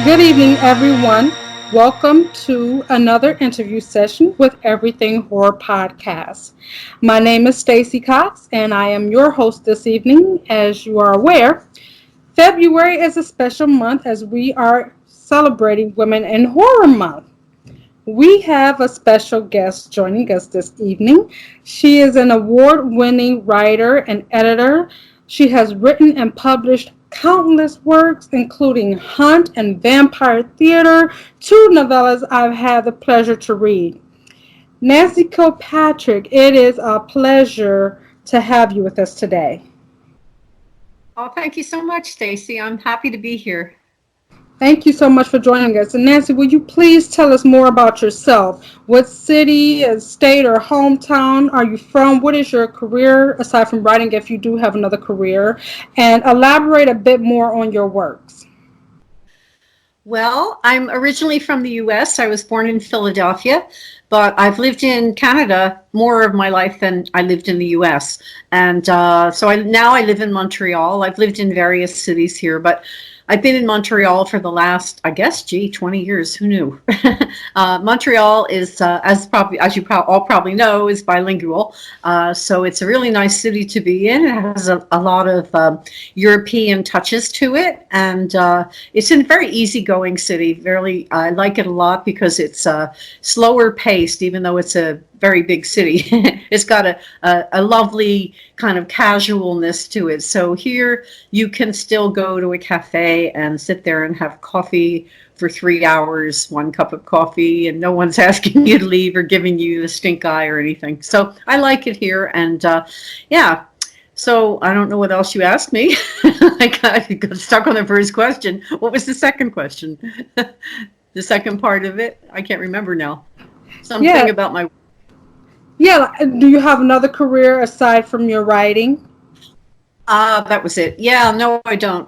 Good evening, everyone. Welcome to another interview session with Everything Horror Podcast. My name is Stacy Cox, and I am your host this evening. As you are aware, February is a special month as we are celebrating Women in Horror Month. We have a special guest joining us this evening. She is an award winning writer and editor. She has written and published countless works, including Hunt and Vampire Theater, two novellas I've had the pleasure to read. Nancy Kilpatrick, it is a pleasure to have you with us today. Oh, thank you so much, Stacy. I'm happy to be here. Thank you so much for joining us. And Nancy, will you please tell us more about yourself? What city, state, or hometown are you from? What is your career, aside from writing, if you do have another career? And elaborate a bit more on your works. Well, I'm originally from the U.S. I was born in Philadelphia, but I've lived in Canada more of my life than I lived in the U.S. And now I live in Montreal. I've lived in various cities here, but I've been in Montreal for the last, 20 years. Who knew? Montreal is, as you all probably know, is bilingual. So it's a really nice city to be in. It has a lot of European touches to it, and it's a very easygoing city. I like it a lot because it's slower paced, even though it's a very big city. It's got a lovely kind of casualness to it. So here you can still go to a cafe and sit there and have coffee for 3 hours, one cup of coffee, and no one's asking you to leave or giving you the stink eye or anything. So I like it here. And yeah, so I don't know what else you asked me. I got stuck on the first question. What was the second question? The second part of it? I can't remember now. Something about my... Yeah, do you have another career aside from your writing? That was it. Yeah, no, I don't.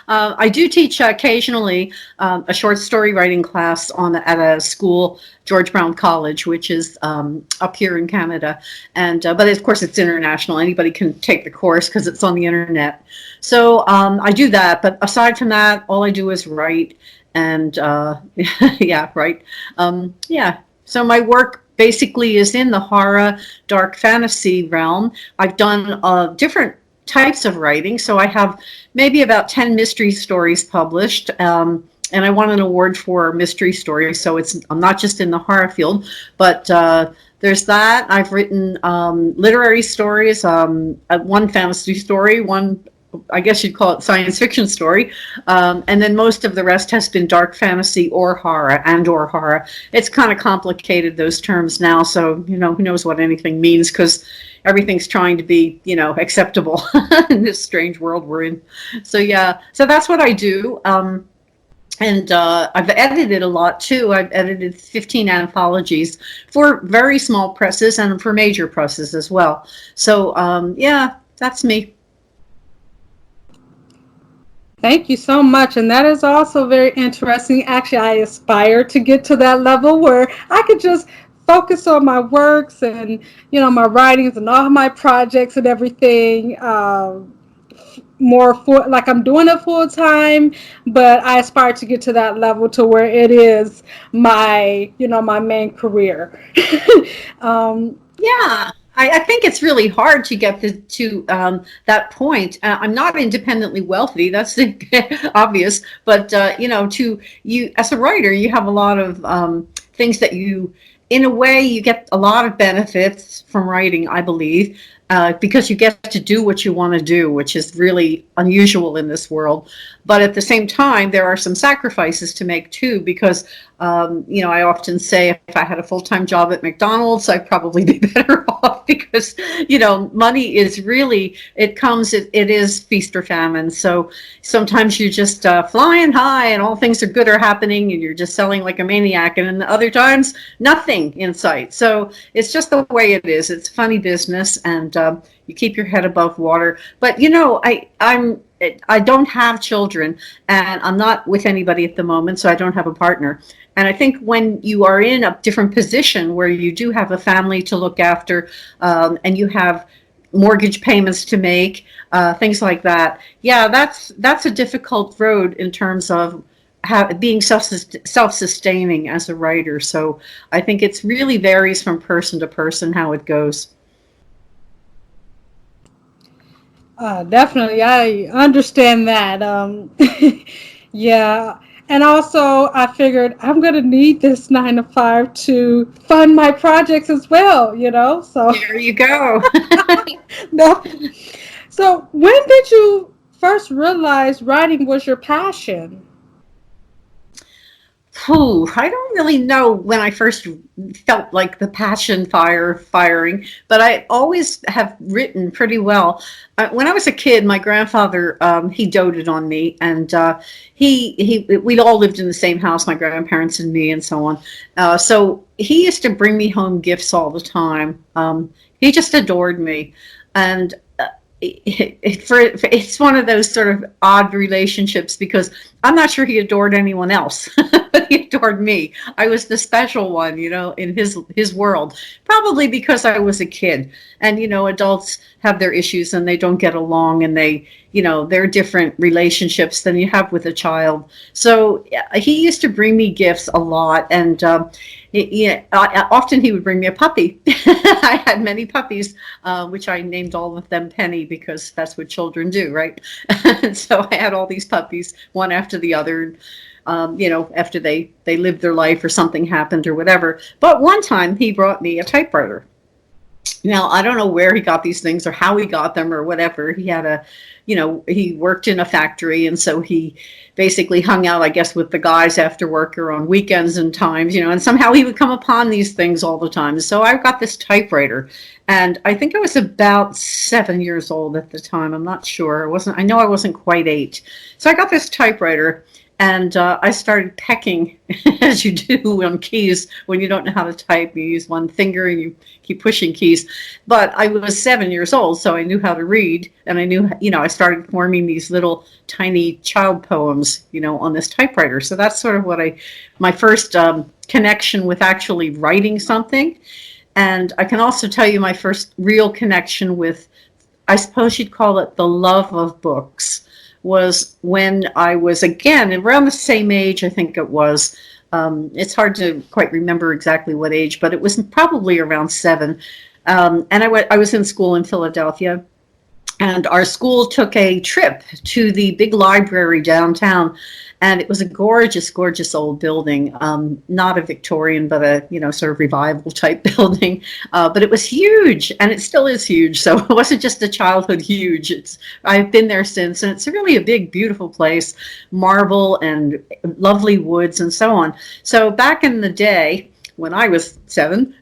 I do teach occasionally a short story writing class at a school, George Brown College, which is up here in Canada. And but of course, it's international. Anybody can take the course because it's on the internet. So I do that. But aside from that, all I do is write. And yeah, right. Yeah. So my work basically is in the horror, dark fantasy realm. I've done different types of writing. So I have maybe about 10 mystery stories published. And I won an award for mystery stories. So I'm not just in the horror field, but there's that. I've written literary stories, one fantasy story, one, I guess you'd call it science fiction story. And then most of the rest has been dark fantasy or horror. It's kind of complicated, those terms now. So, who knows what anything means, because everything's trying to be, acceptable in this strange world we're in. So, yeah, so that's what I do. And I've edited a lot, too. I've edited 15 anthologies for very small presses and for major presses as well. So, yeah, that's me. Thank you so much. And that is also very interesting. Actually, I aspire to get to that level where I could just focus on my works and, my writings and all my projects and everything. More for like I'm doing it full time, but I aspire to get to that level to where it is my main career. Yeah. I think it's really hard to get to that point. I'm not independently wealthy. That's obvious. But, you as a writer, you have a lot of things that in a way, you get a lot of benefits from writing, I believe, because you get to do what you want to do, which is really unusual in this world. But at the same time, there are some sacrifices to make, too, because I often say if I had a full-time job at McDonald's, I'd probably be better off because, money is really, it is feast or famine. So sometimes you're just flying high and all things are good are happening and you're just selling like a maniac. And then the other times, nothing in sight. So it's just the way it is. It's funny business and you keep your head above water. But, I don't have children and I'm not with anybody at the moment, so I don't have a partner. And I think when you are in a different position where you do have a family to look after and you have mortgage payments to make, things like that, yeah, that's a difficult road in terms of being self-sustaining as a writer. So I think it's really varies from person to person how it goes. Definitely, I understand that. Yeah, and also I figured I'm gonna need this 9 to 5 to fund my projects as well. So There you go. no. So when did you first realize writing was your passion? I don't really know when I first felt like the passion firing, but I always have written pretty well. When I was a kid, my grandfather he doted on me, and we all lived in the same house, my grandparents and me, and so on. So he used to bring me home gifts all the time. He just adored me, and it's one of those sort of odd relationships because I'm not sure he adored anyone else, but he adored me. I was the special one, in his world. Probably because I was a kid, and adults have their issues and they don't get along, and they're different relationships than you have with a child. So he used to bring me gifts a lot, and often he would bring me a puppy. I had many puppies, which I named all of them Penny because that's what children do, right? And so I had all these puppies, one after the other, after they lived their life or something happened or whatever. But one time he brought me a typewriter. Now, I don't know where he got these things or how he got them or whatever. He had he worked in a factory, and so he basically hung out, I guess, with the guys after work or on weekends and times, and somehow he would come upon these things all the time. So I got this typewriter, and I think I was about 7 years old at the time. I'm not sure. I know I wasn't quite 8. So I got this typewriter, and I started pecking, as you do on keys when you don't know how to type. You use one finger and you keep pushing keys. But I was 7 years old, so I knew how to read. And I knew, I started forming these little tiny child poems, on this typewriter. So that's sort of my first connection with actually writing something. And I can also tell you my first real connection with, I suppose you'd call it the love of books, was when I was, again, around the same age, I think it was. It's hard to quite remember exactly what age, but it was probably around 7. And I was in school in Philadelphia, and our school took a trip to the big library downtown. And it was a gorgeous, gorgeous old building, not a Victorian, but a, sort of revival type building. But it was huge, and it still is huge. So it wasn't just a childhood huge. I've been there since, and it's really a big, beautiful place, marble and lovely woods and so on. So back in the day, when I was 7,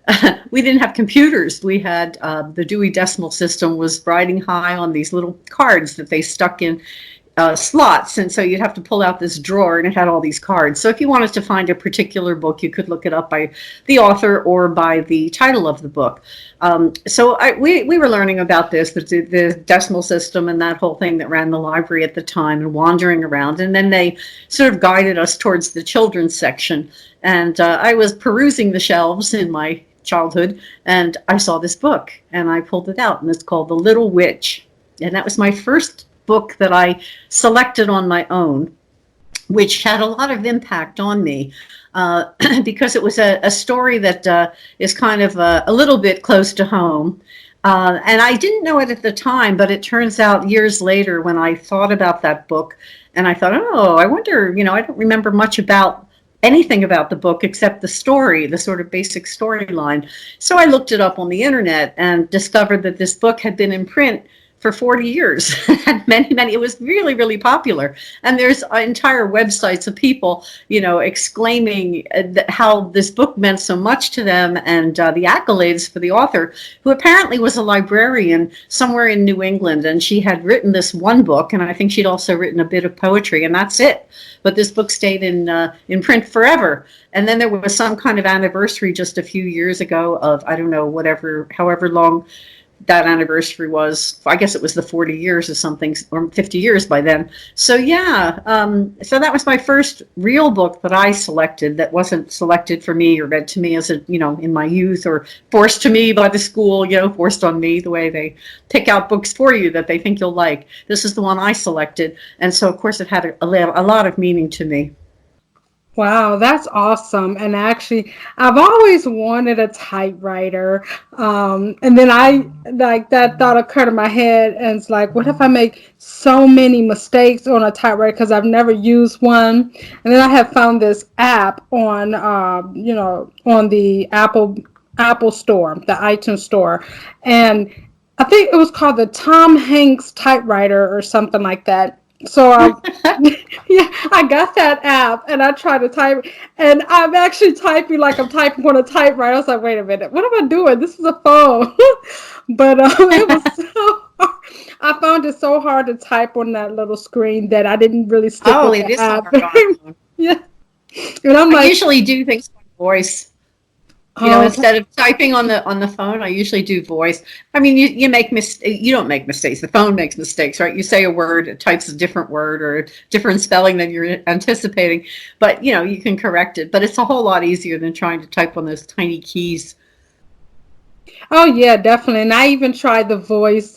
we didn't have computers. We had the Dewey Decimal System was riding high on these little cards that they stuck in slots, and so you'd have to pull out this drawer, and it had all these cards. So if you wanted to find a particular book, you could look it up by the author or by the title of the book. So we were learning about the decimal system and that whole thing that ran the library at the time, and wandering around, and then they sort of guided us towards the children's section. And I was perusing the shelves in my childhood, and I saw this book, and I pulled it out, and it's called The Little Witch. And that was my first book that I selected on my own, which had a lot of impact on me because it was a story that is kind of a little bit close to home. And I didn't know it at the time, but it turns out years later when I thought about that book, and I thought, I wonder, I don't remember much about anything about the book except the story, the sort of basic storyline. So I looked it up on the internet and discovered that this book had been in print for 40 years. It was really, really popular. And there's entire websites of people, exclaiming how this book meant so much to them, and the accolades for the author, who apparently was a librarian somewhere in New England. And she had written this one book, and I think she'd also written a bit of poetry, and that's it. But this book stayed in print forever. And then there was some kind of anniversary just a few years ago of, I don't know, however long that anniversary was. I guess it was the 40 years or something, or 50 years by then. So yeah, so that was my first real book that I selected, that wasn't selected for me or read to me as in my youth, or forced to me by the school, forced on me, the way they pick out books for you that they think you'll like. This is the one I selected. And so of course it had a lot of meaning to me. Wow, that's awesome. And actually, I've always wanted a typewriter. And then I like that thought occurred in my head, and it's like, what if I make so many mistakes on a typewriter because I've never used one? And then I have found this app on, on the Apple Store, the iTunes Store, and I think it was called the Tom Hanks typewriter or something like that. So yeah, I got that app and I tried to type, and I'm actually typing like I'm typing on a typewriter. I was like, wait a minute, what am I doing? This is a phone. But it was so hard. I found it so hard to type on that little screen that I didn't really stick Oh, with it the is app. hard on a phone. Yeah, and I'm I like, usually do things by voice. oh, Instead of typing on the phone, I usually do voice. I mean, you don't make mistakes. The phone makes mistakes, right? You say a word, it types a different word or a different spelling than you're anticipating, but you can correct it. But it's a whole lot easier than trying to type on those tiny keys. oh yeah, definitely. And I even tried the voice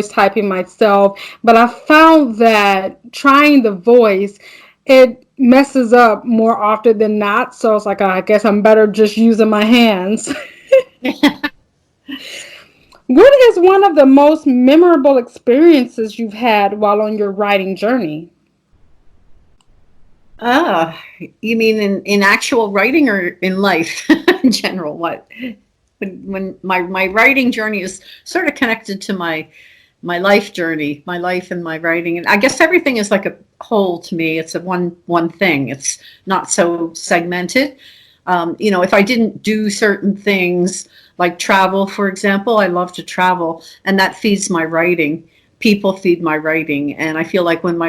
typing myself, but I found that trying the voice, it messes up more often than not. So it's like, I guess I'm better just using my hands. What is one of the most memorable experiences you've had while on your writing journey? Ah, you mean in actual writing or in life in general? What? When my writing journey is sort of connected to my life journey, my life and my writing, and I guess everything is like a whole to me. It's a one thing. It's not so segmented. If I didn't do certain things like travel, for example, I love to travel, and that feeds my writing. People feed my writing, and I feel like when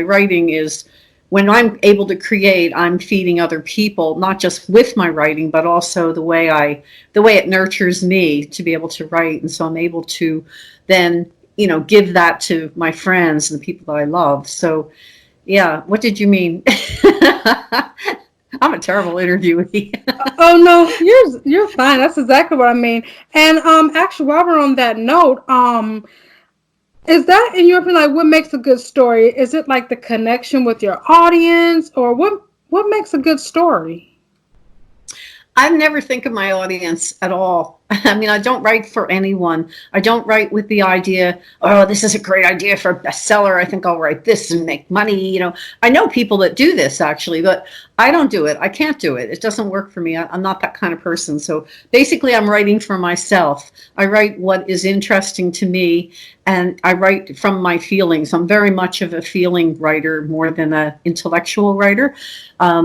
I'm able to create, I'm feeding other people, not just with my writing, but also the way it nurtures me to be able to write. And so I'm able to then, give that to my friends and the people that I love. So yeah, what did you mean? I'm a terrible interviewee. Oh no, you're fine. That's exactly what I mean. And actually, while we're on that note, is that in your opinion like what makes a good story? Is it like the connection with your audience, or what makes a good story? I never think of my audience at all. I mean, I don't write for anyone. I don't write with the idea, oh, this is a great idea for a bestseller. I think I'll write this and make money. I know people that do this actually, but I don't do it. I can't do it. It doesn't work for me. I'm not that kind of person. So basically, I'm writing for myself. I write what is interesting to me, and I write from my feelings. I'm very much of a feeling writer more than an intellectual writer.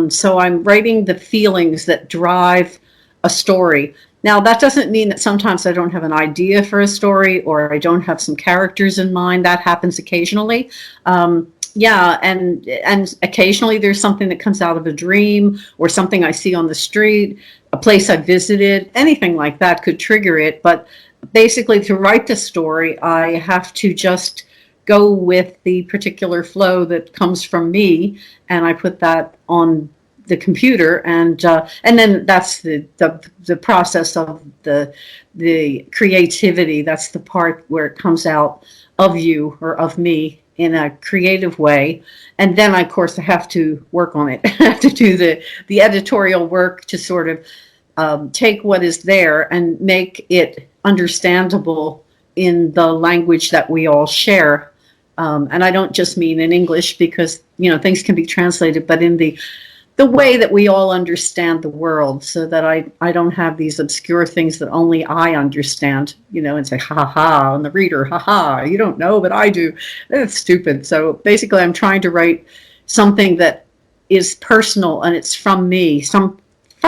So I'm writing the feelings that drive a story. Now, that doesn't mean that sometimes I don't have an idea for a story or I don't have some characters in mind. That happens occasionally. Yeah, and occasionally there's something that comes out of a dream or something I see on the street, a place I visited, anything like that could trigger it. But basically, to write the story, I have to just go with the particular flow that comes from me, and I put that on the computer, and then that's the process of the creativity. That's the part where it comes out of you or of me in a creative way, and then of course I have to work on it. I have to do the editorial work to sort of take what is there and make it understandable in the language that we all share. And I don't just mean in English because things can be translated, but in the way that we all understand the world, so that I don't have these obscure things that only I understand, and say ha ha, and the reader, ha ha, you don't know, but I do. That's stupid. So basically I'm trying to write something that is personal and it's from me, from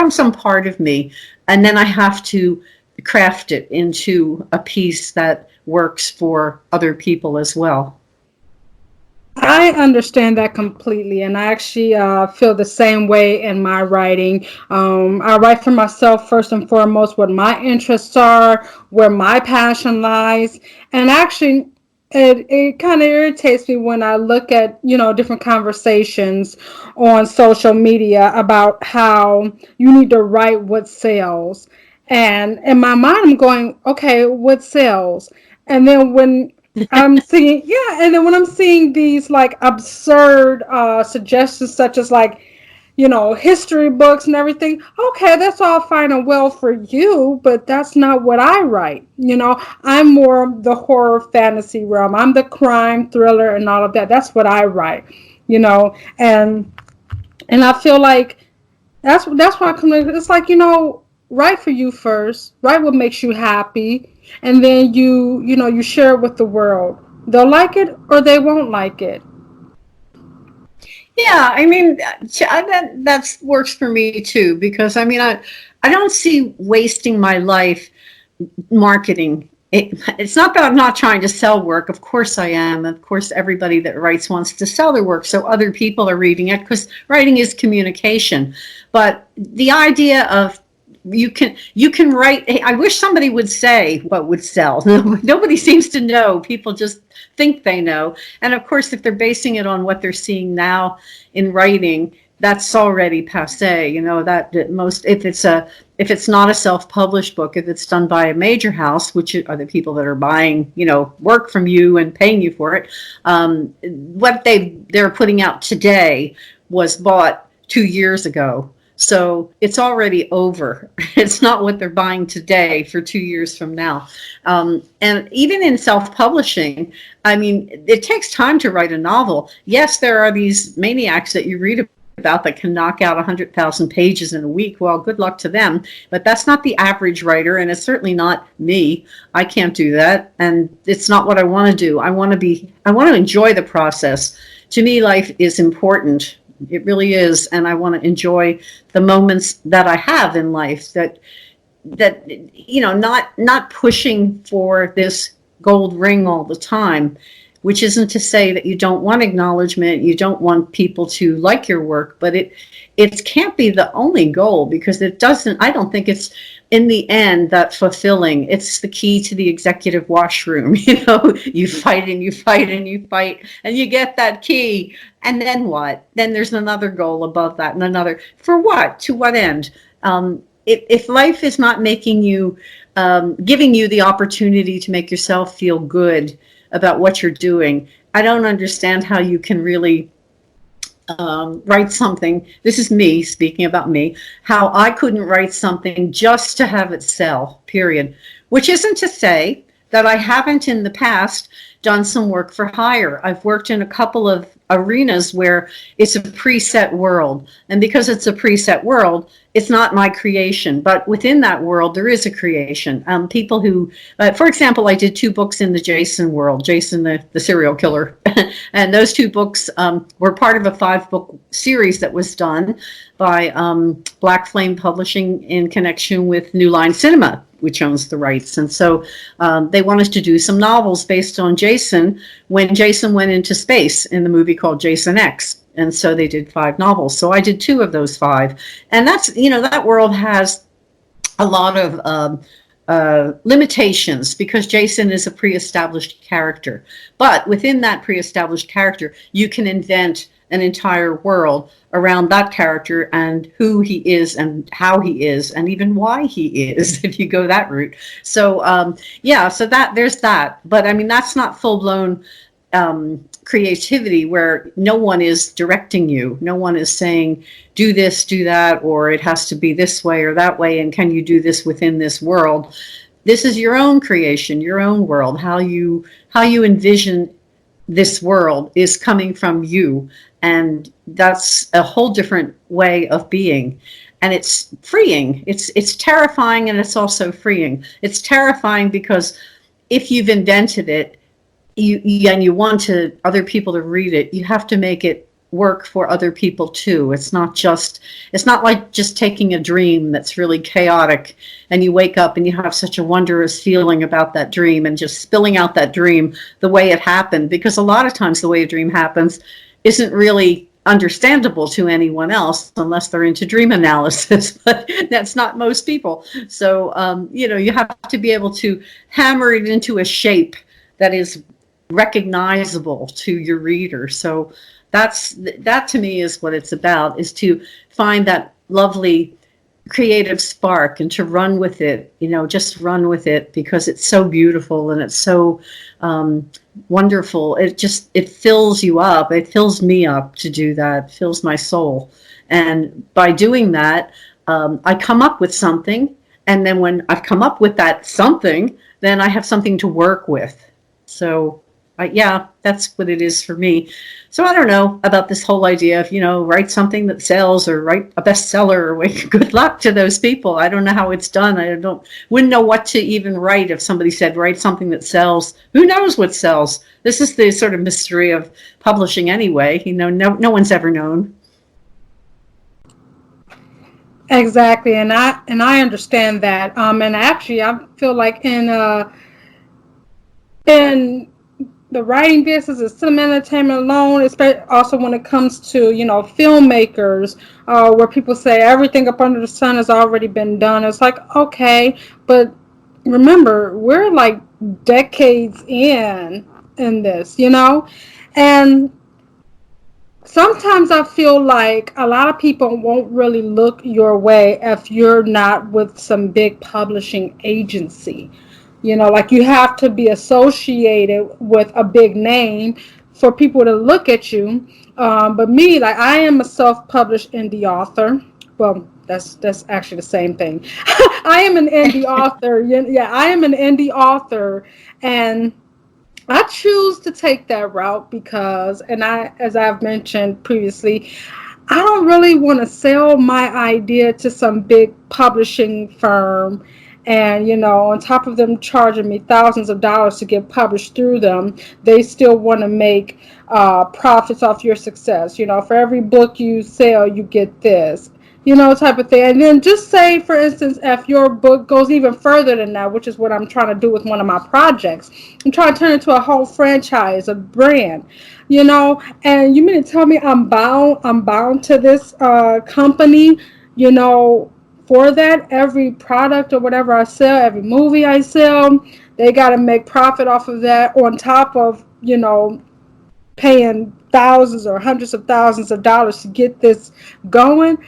some part of me, and then I have to craft it into a piece that works for other people as well. I understand that completely, and I actually feel the same way in my writing. I write for myself first and foremost what my interests are, where my passion lies, and actually, it kind of irritates me when I look at different conversations on social media about how you need to write what sells, and in my mind I'm going, okay, what sells, and then when I'm seeing, yeah, and then when I'm seeing these like absurd suggestions, such as like, history books and everything. Okay, that's all fine and well for you, but that's not what I write. I'm more the horror fantasy realm. I'm the crime thriller and all of that. That's what I write. And I feel like that's why I come in. It's like, write for you first. Write what makes you happy, and then you share it with the world. They'll like it or they won't like it. Yeah, I mean, that works for me too, because I mean, I don't see wasting my life marketing. It's not that I'm not trying to sell work. Of course I am. Of course, everybody that writes wants to sell their work so other people are reading it, because writing is communication. But the idea of you can write. I wish somebody would say what would sell. Nobody seems to know. People just think they know. And of course, if they're basing it on what they're seeing now in writing, that's already passé. That most, if it's not a self-published book, if it's done by a major house, which are the people that are buying, work from you and paying you for it, what they're putting out today was bought 2 years ago. So it's already over. It's not what they're buying today for 2 years from now. And even in self-publishing, I mean, it takes time to write a novel. Yes, there are these maniacs that you read about that can knock out 100,000 pages in a week. Well, good luck to them. But that's not the average writer, and it's certainly not me. I can't do that, and it's not what I want to do. I want to enjoy the process. To me, life is important. It really is, and I want to enjoy the moments that I have in life. That not pushing for this gold ring all the time, which isn't to say that you don't want acknowledgement, you don't want people to like your work, but it can't be the only goal, because I don't think it's in the end that fulfilling. It's the key to the executive washroom. You fight and you fight and you fight and you get that key. And then what? Then there's another goal above that and another. For what? To what end? If life is not making you, giving you the opportunity to make yourself feel good about what you're doing, I don't understand how you can really write something. This is me speaking about me, how I couldn't write something just to have it sell, period. Which isn't to say that I haven't in the past done some work for hire. I've worked in a couple of arenas where it's a preset world. And because it's a preset world, it's not my creation. But within that world, there is a creation. People who, for example, I did 2 books in the Jason world, Jason the serial killer. And those 2 books were part of a 5-book series that was done by Black Flame Publishing in connection with New Line Cinema, which owns the rights. And so they wanted to do some novels based on Jason when Jason went into space in the movie called Jason X. And so they did 5 novels. So I did 2 of those 5. And that's, that world has a lot of limitations, because Jason is a pre-established character. But within that pre-established character, you can invent an entire world around that character and who he is and how he is and even why he is, if you go that route. So so that there's that. But I mean, that's not full-blown creativity where no one is directing you. No one is saying, do this, do that, or it has to be this way or that way, and can you do this within this world? This is your own creation, your own world. How you envision this world is coming from you. And that's a whole different way of being. And it's freeing. It's terrifying, and it's also freeing. It's terrifying because if you've invented it, you want other people to read it, you have to make it work for other people too. It's not like just taking a dream that's really chaotic and you wake up and you have such a wondrous feeling about that dream and just spilling out that dream the way it happened, because a lot of times the way a dream happens isn't really understandable to anyone else unless they're into dream analysis, but that's not most people. So you have to be able to hammer it into a shape that is recognizable to your reader. So that to me is what it's about, is to find that lovely creative spark and to run with it, just run with it, because it's so beautiful and it's so wonderful. It fills you up. It fills me up to do that. It fills my soul. And by doing that, I come up with something. And then when I've come up with that something, then I have something to work with. So yeah, that's what it is for me. So I don't know about this whole idea of, write something that sells or write a bestseller. Or good luck to those people. I don't know how it's done. Wouldn't know what to even write if somebody said, write something that sells. Who knows what sells? This is the sort of mystery of publishing anyway. No one's ever known. Exactly, and I understand that. And actually, I feel like in the writing business and cinema entertainment alone, especially also when it comes to filmmakers, where people say everything up under the sun has already been done. It's like, okay, but remember, we're like decades in this, and sometimes I feel like a lot of people won't really look your way if you're not with some big publishing agency. Like you have to be associated with a big name for people to look at you. But me, like I am a self-published indie author. Well, that's actually the same thing. I am an indie author. Yeah, I am an indie author, and I choose to take that route because, as I've mentioned previously, I don't really want to sell my idea to some big publishing firm and, on top of them charging me thousands of dollars to get published through them, they still want to make profits off your success. For every book you sell, you get this. Type of thing. And then just say, for instance, if your book goes even further than that, which is what I'm trying to do with one of my projects, I'm trying to turn it into a whole franchise, a brand, and you mean to tell me I'm bound to this company, for that, every product or whatever I sell, every movie I sell, they got to make profit off of that on top of, paying thousands or hundreds of thousands of dollars to get this going.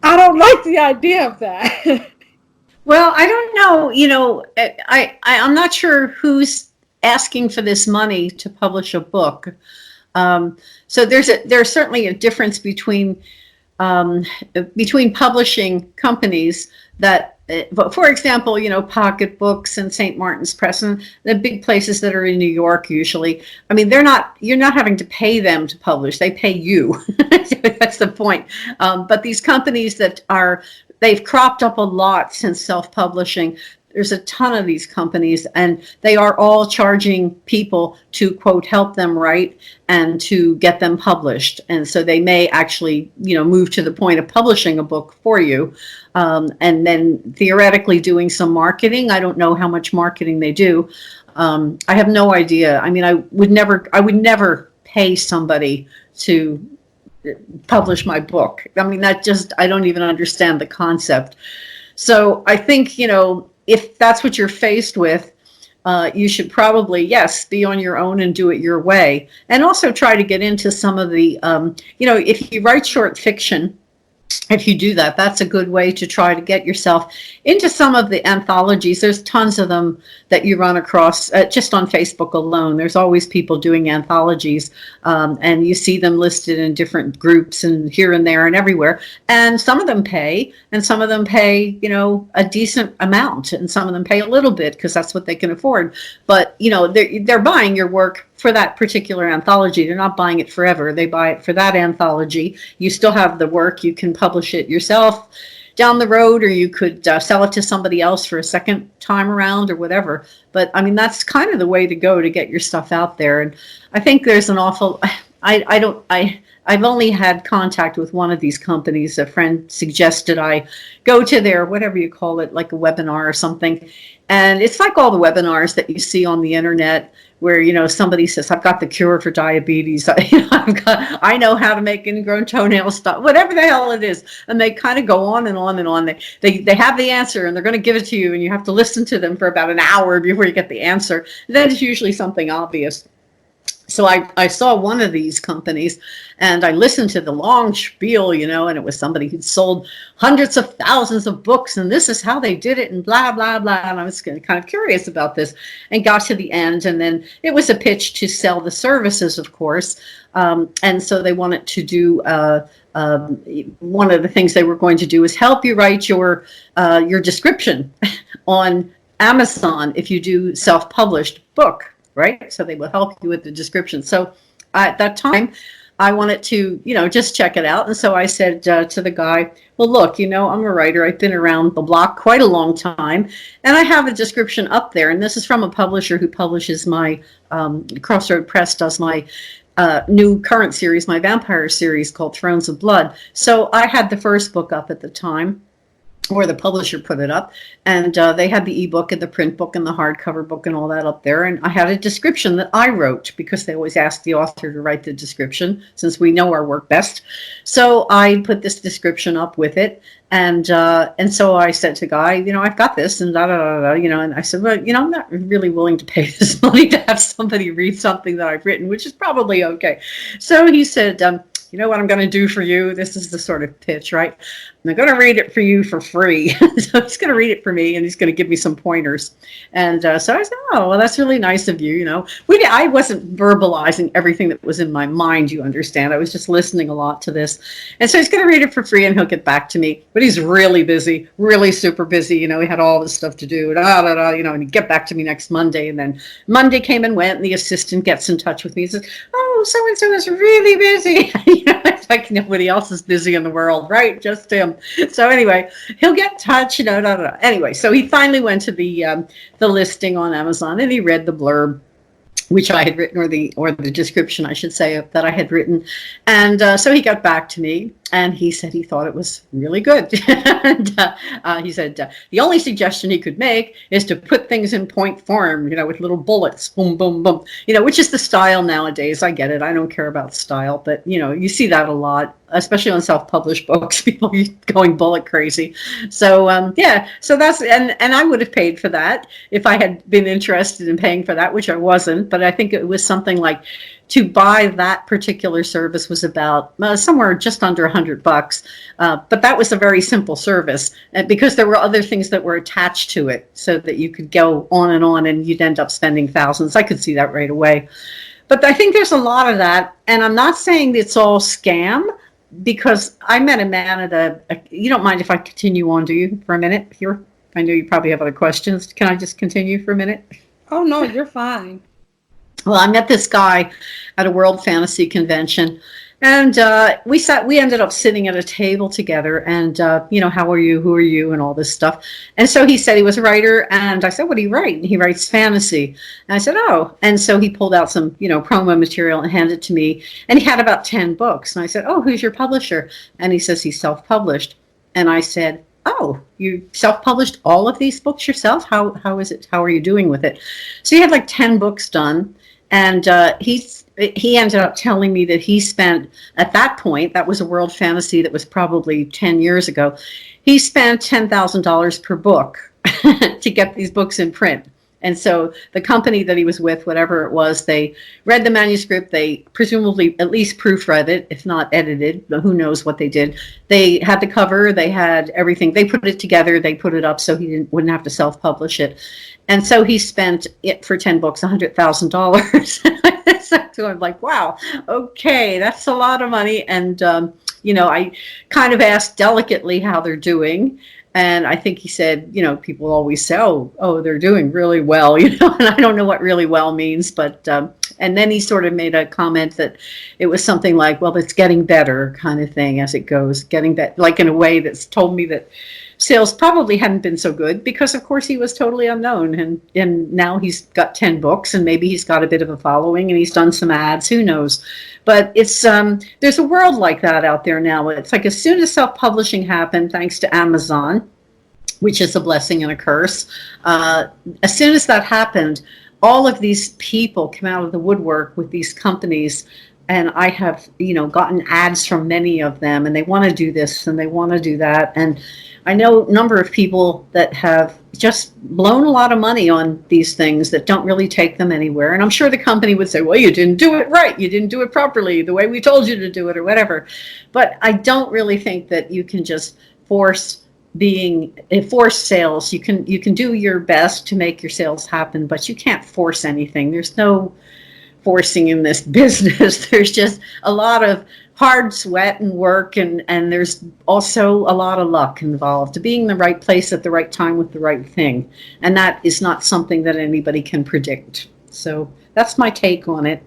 I don't like the idea of that. Well, I don't know. I'm not sure who's asking for this money to publish a book. So there's certainly a difference between publishing companies that, for example, Pocket Books and St. Martin's Press and the big places that are in New York usually. I mean, you're not having to pay them to publish; they pay you. That's the point. But these companies they've cropped up a lot since self-publishing. There's a ton of these companies, and they are all charging people to, quote, help them write and to get them published. And so they may actually, move to the point of publishing a book for you, and then theoretically doing some marketing. I don't know how much marketing they do. I have no idea. I mean, I would never pay somebody to publish my book. I mean, I don't even understand the concept. So I think, if that's what you're faced with, you should probably, yes, be on your own and do it your way. And also try to get into some of the, if you write short fiction, if you do that, that's a good way to try to get yourself into some of the anthologies. There's tons of them that you run across just on Facebook alone. There's always people doing anthologies, and you see them listed in different groups and here and there and everywhere. And some of them pay, and some of them pay, a decent amount, and some of them pay a little bit because that's what they can afford. But, they're buying your work for that particular anthology. They're not buying it forever. They buy it for that anthology. You still have the work. You can publish it yourself down the road, or you could sell it to somebody else for a second time around or whatever. But I mean, that's kind of the way to go to get your stuff out there. And I think there's an awful, I've only had contact with one of these companies. A friend suggested I go to their, whatever you call it, like a webinar or something. And it's like all the webinars that you see on the internet where, somebody says, I've got the cure for diabetes. I know how to make ingrown toenails stop, whatever the hell it is. And they kind of go on and on and on. They have the answer and they're going to give it to you, and you have to listen to them for about an hour before you get the answer. That is usually something obvious. So I saw one of these companies and I listened to the long spiel, and it was somebody who'd sold hundreds of thousands of books and this is how they did it and blah, blah, blah. And I was kind of curious about this and got to the end. And then it was a pitch to sell the services, of course. And so they wanted to do one of the things they were going to do is help you write your description on Amazon if you do self-published book. Right? So they will help you with the description. So at that time, I wanted to, just check it out. And so I said to the guy, well, look, I'm a writer. I've been around the block quite a long time. And I have a description up there. And this is from a publisher who publishes my, Crossroad Press does my new current series, my vampire series called Thrones of Blood. So I had the first book up at the time, or the publisher put it up, and they had the ebook and the print book and the hardcover book and all that up there. And I had a description that I wrote because they always ask the author to write the description since we know our work best. So I put this description up with it. And so I said to Guy, I've got this and da, da, da, da, and I said, well, I'm not really willing to pay this money to have somebody read something that I've written, which is probably okay. So he said, you know what I'm going to do for you? This is the sort of pitch, right? I'm going to read it for you for free. So he's going to read it for me, and he's going to give me some pointers. And so I said, oh, well, that's really nice of you. I wasn't verbalizing everything that was in my mind, you understand. I was just listening a lot to this. And so he's going to read it for free, and he'll get back to me. But he's really busy, really super busy. He had all this stuff to do, and he'd get back to me next Monday. And then Monday came and went, and the assistant gets in touch with me. He says, oh, so-and-so is really busy. It's like nobody else is busy in the world, right? Just him. So anyway, he'll get in touch, Anyway, so he finally went to the listing on Amazon and he read the blurb, which I had written, or the description, I should say, that I had written. And so he got back to me and he said he thought it was really good. And he said the only suggestion he could make is to put things in point form, with little bullets, boom, boom, boom, which is the style nowadays. I get it. I don't care about style, but, you see that a lot, especially on self-published books, people going bullet crazy. So, so that's, and I would have paid for that if I had been interested in paying for that, which I wasn't. But I think it was something like, to buy that particular service was about somewhere just under $100. But that was a very simple service because there were other things that were attached to it so that you could go on and you'd end up spending thousands. I could see that right away. But I think there's a lot of that. And I'm not saying it's all scam because I met a man at you don't mind if I continue on, do you, for a minute here? I know you probably have other questions. Can I just continue for a minute? Oh, no, you're fine. Well, I met this guy at a World Fantasy Convention, and we ended up sitting at a table together, and, how are you, who are you, and all this stuff. And so he said he was a writer, and I said, what do you write? And he writes fantasy. And I said, oh. And so he pulled out some, promo material and handed it to me, and he had about 10 books. And I said, oh, who's your publisher? And he says he's self-published. And I said, oh, you self-published all of these books yourself? How is it? How are you doing with it? So he had like 10 books done. And he ended up telling me that he spent, at that point, that was a World Fantasy that was probably 10 years ago, he spent $10,000 per book to get these books in print. And so the company that he was with, whatever it was, they read the manuscript, they presumably at least proofread it, if not edited, but who knows what they did. They had the cover, they had everything, they put it together, they put it up so he wouldn't have to self-publish it. And so he spent it for 10 books, $100,000. So I'm like, wow, okay, that's a lot of money. And, I kind of asked delicately how they're doing. And I think he said, people always say, oh, they're doing really well, and I don't know what really well means. But and then he sort of made a comment that it was something like, well, it's getting better kind of thing as it goes, getting better, like in a way that's told me that sales probably hadn't been so good because, of course, he was totally unknown. And now he's got 10 books and maybe he's got a bit of a following and he's done some ads. Who knows? But it's there's a world like that out there now. It's like as soon as self-publishing happened, thanks to Amazon, which is a blessing and a curse, as soon as that happened, all of these people came out of the woodwork with these companies and I have, gotten ads from many of them, and they want to do this and they want to do that. And I know a number of people that have just blown a lot of money on these things that don't really take them anywhere. And I'm sure the company would say, well, you didn't do it right. You didn't do it properly the way we told you to do it or whatever. But I don't really think that you can just force sales. You can do your best to make your sales happen, but you can't force anything. There's no forcing in this business. There's just a lot of hard sweat and work, and there's also a lot of luck involved, to being in the right place at the right time with the right thing. And that is not something that anybody can predict. So that's my take on it.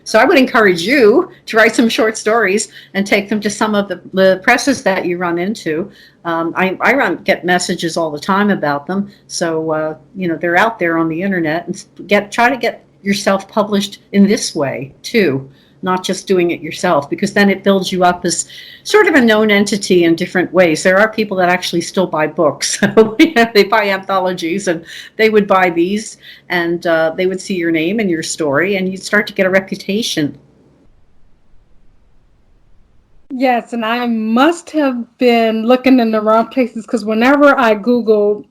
So I would encourage you to write some short stories and take them to some of the presses that you run into. I get messages all the time about them. So, they're out there on the internet, and try to get yourself published in this way too, not just doing it yourself, because then it builds you up as sort of a known entity in different ways. There are people that actually still buy books. So they buy anthologies, and they would buy these, and they would see your name and your story, and you'd start to get a reputation. Yes, and I must have been looking in the wrong places, because whenever I Googled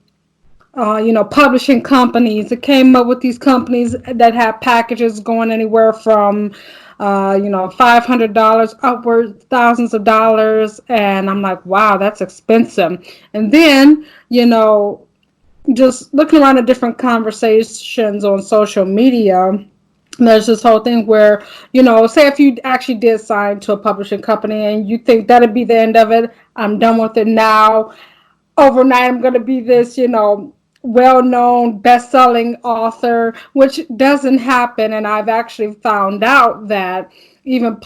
publishing companies, it came up with these companies that have packages going anywhere from $500 upwards, thousands of dollars, and I'm like, wow, that's expensive. And then, just looking around at different conversations on social media, there's this whole thing where, say if you actually did sign to a publishing company and you think that'd be the end of it, I'm done with it now. Overnight, I'm going to be this, well-known best-selling author, which doesn't happen. And I've actually found out that even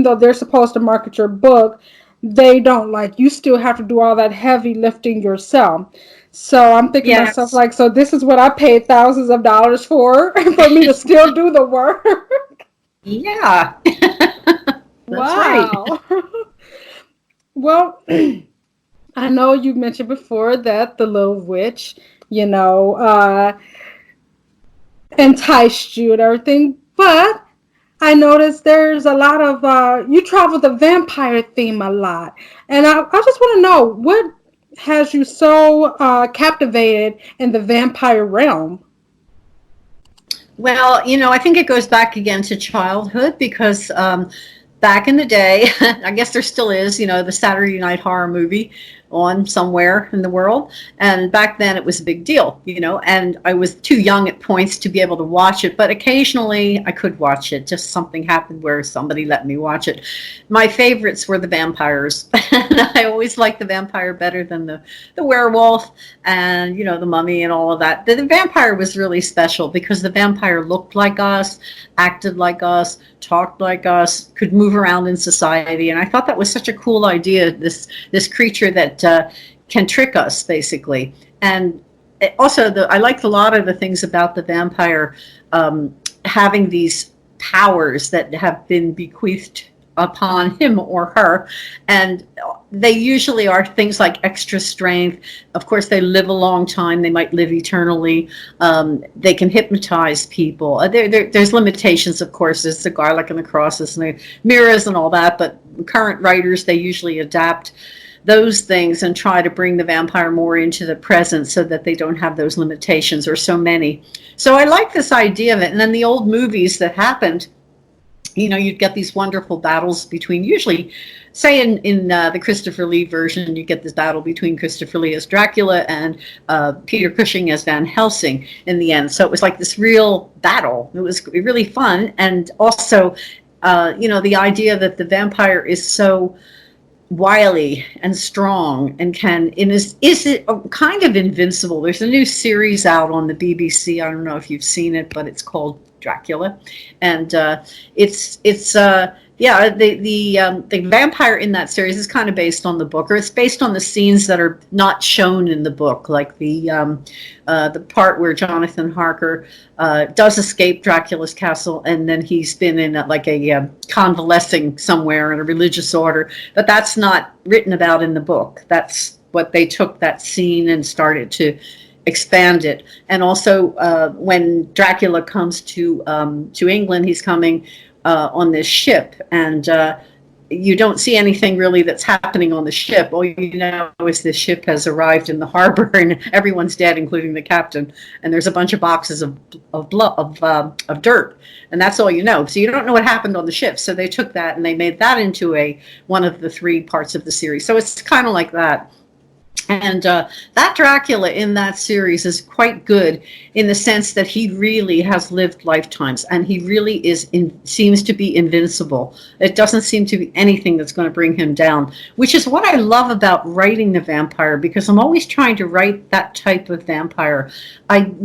though they're supposed to market your book, they don't. You still have to do all that heavy lifting yourself. So I'm thinking to myself, so this is what I paid thousands of dollars for me to still do the work. Yeah. Wow. Right. Well, I know you mentioned before that the little witch, enticed you and everything, but I noticed there's a lot of, you travel the vampire theme a lot. And I just want to know, what has you so captivated in the vampire realm? Well, I think it goes back again to childhood, because back in the day, I guess there still is, the Saturday Night Horror movie on somewhere in the world. And back then it was a big deal, and I was too young at points to be able to watch it, but occasionally I could watch it. Just something happened where somebody let me watch it. My favorites were the vampires. And I always liked the vampire better than the werewolf and, the mummy and all of that. The vampire was really special because the vampire looked like us, acted like us, talked like us, could move around in society. And I thought that was such a cool idea, this creature that can trick us, basically. And also, I liked a lot of the things about the vampire having these powers that have been bequeathed upon him or her, and they usually are things like extra strength. Of course, they live a long time. They might live eternally. They can hypnotize people. There's limitations, of course. There's the garlic and the crosses and the mirrors and all that, but current writers, they usually adapt those things and try to bring the vampire more into the present so that they don't have those limitations, or so many. So I like this idea of it. And then the old movies that happened, you'd get these wonderful battles between, usually, say in the Christopher Lee version, you get this battle between Christopher Lee as Dracula and Peter Cushing as Van Helsing in the end. So it was like this real battle. It was really fun. And also, the idea that the vampire is so wily and strong and is it kind of invincible. There's a new series out on the BBC. I don't know if you've seen it, but it's called Dracula, and the vampire in that series is kind of based on the book, or it's based on the scenes that are not shown in the book, like the part where Jonathan Harker does escape Dracula's castle, and then he's been in a convalescing somewhere in a religious order, but that's not written about in the book. That's what they took that scene and started to expand it. And also when Dracula comes to England, he's coming on this ship, and you don't see anything really that's happening on the ship. All you know is the ship has arrived in the harbor and everyone's dead, including the captain. And there's a bunch of boxes of dirt, and that's all you know. So you don't know what happened on the ship. So they took that and they made that into one of the 3 parts of the series. So it's kind of like that. And that Dracula in that series is quite good in the sense that he really has lived lifetimes, and he really seems to be invincible. It doesn't seem to be anything that's going to bring him down, which is what I love about writing the vampire, because I'm always trying to write that type of vampire. I don't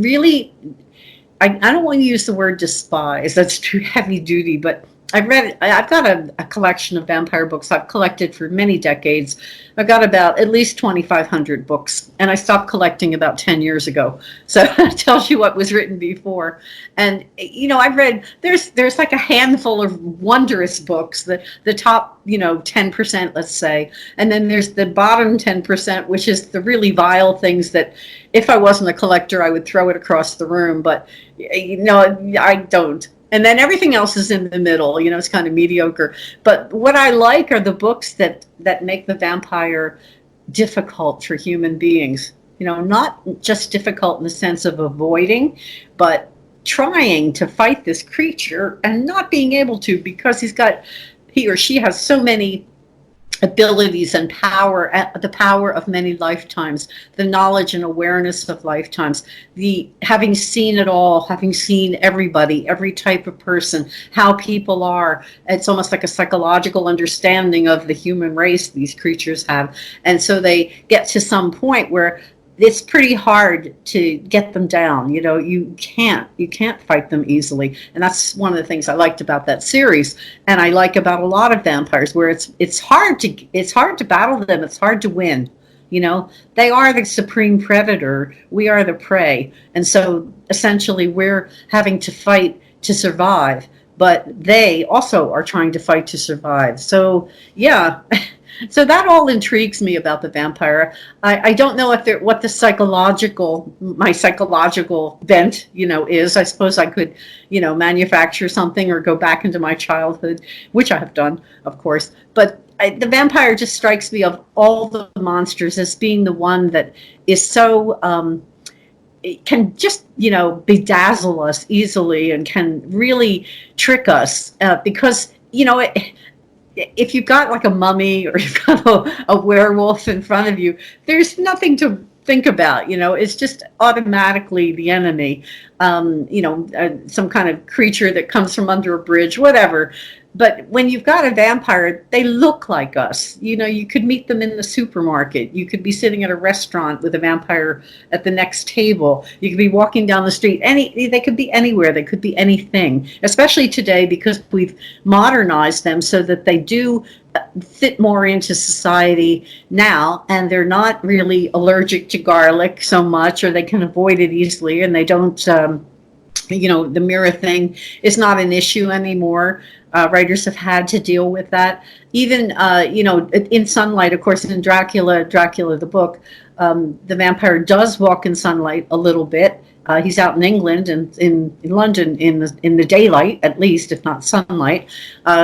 want to use the word despise. That's too heavy duty, but I've got a collection of vampire books I've collected for many decades. I've got about at least 2,500 books, and I stopped collecting about 10 years ago. So it tells you what was written before. And, I've read, there's like a handful of wondrous books, the top, 10%, let's say. And then there's the bottom 10%, which is the really vile things that if I wasn't a collector, I would throw it across the room. But, I don't. And then everything else is in the middle, it's kind of mediocre. But what I like are the books that make the vampire difficult for human beings. Not just difficult in the sense of avoiding, but trying to fight this creature and not being able to, because he or she has so many abilities and power, the power of many lifetimes, the knowledge and awareness of lifetimes, the having seen it all, having seen everybody, every type of person, how people are. It's almost like a psychological understanding of the human race these creatures have. And so they get to some point where it's pretty hard to get them down. You can't fight them easily. And that's one of the things I liked about that series. And I like about a lot of vampires, where it's hard to battle them. It's hard to win. They are the supreme predator. We are the prey. And so essentially we're having to fight to survive, but they also are trying to fight to survive. So yeah. So that all intrigues me about the vampire. I don't know what my psychological bent, is. I suppose I could, manufacture something or go back into my childhood, which I have done, of course. But the vampire just strikes me, of all the monsters, as being the one that is so it can just, bedazzle us easily and can really trick us because, if you've got like a mummy or you've got a werewolf in front of you, there's nothing to think about. It's just automatically the enemy, some kind of creature that comes from under a bridge, whatever. But when you've got a vampire, they look like us. You could meet them in the supermarket. You could be sitting at a restaurant with a vampire at the next table. You could be walking down the street. They could be anywhere. They could be anything, especially today, because we've modernized them so that they do fit more into society now, and they're not really allergic to garlic so much, or they can avoid it easily, and they don't the mirror thing is not an issue anymore. Writers have had to deal with that. Even, in sunlight, of course, in Dracula the book, the vampire does walk in sunlight a little bit. He's out in England and in London in the daylight, at least, if not sunlight.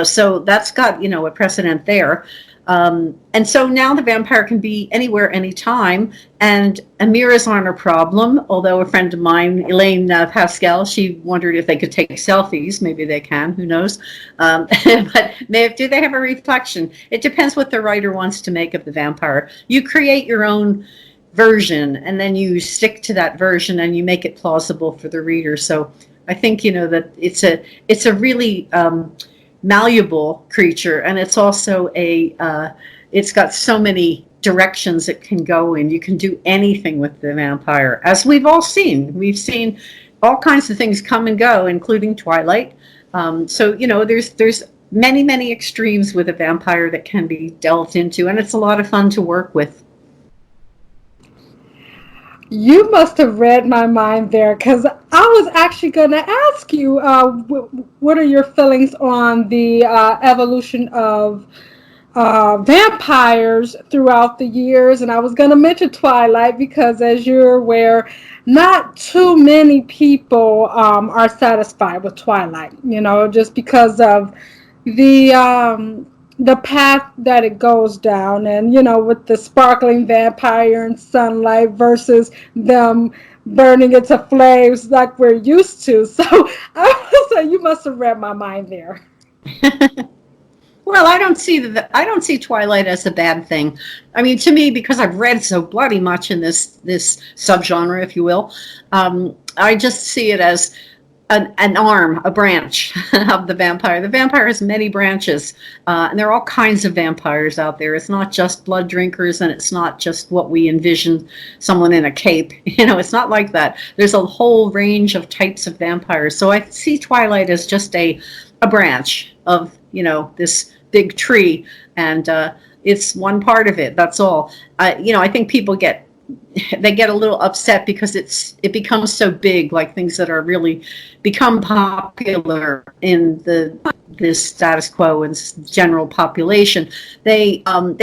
So that's got, a precedent there. And so now the vampire can be anywhere, anytime, and mirrors aren't a problem. Although a friend of mine, Elaine Pascal, she wondered if they could take selfies. Maybe they can, who knows? But do they have a reflection? It depends what the writer wants to make of the vampire. You create your own version, and then you stick to that version, and you make it plausible for the reader. So I think, that it's a really malleable creature, and it's also it's got so many directions it can go in. You can do anything with the vampire, as we've all seen. We've seen all kinds of things come and go, including Twilight. So there's many extremes with a vampire that can be delved into, and it's a lot of fun to work with. You must have read my mind there, because I was actually going to ask you, what are your feelings on the evolution of vampires throughout the years, and I was going to mention Twilight because, as you're aware, not too many people are satisfied with Twilight. You know, just because of the the path that it goes down, and you know, with the sparkling vampire and sunlight versus them burning into flames like we're used to. So I would say you must have read my mind there. Well, I don't see Twilight as a bad thing. I mean, to me, because I've read so bloody much in this subgenre, if you will, I just see it as an arm, a branch of the vampire. The vampire has many branches, and there are all kinds of vampires out there. It's not just blood drinkers, and it's not just what we envision, someone in a cape. You know, it's not like that. There's a whole range of types of vampires. So I see Twilight as just a branch of, you know, this big tree, and it's one part of it. That's all. You know, I think people get a little upset because it becomes so big, like things that are really become popular in this status quo and general population. They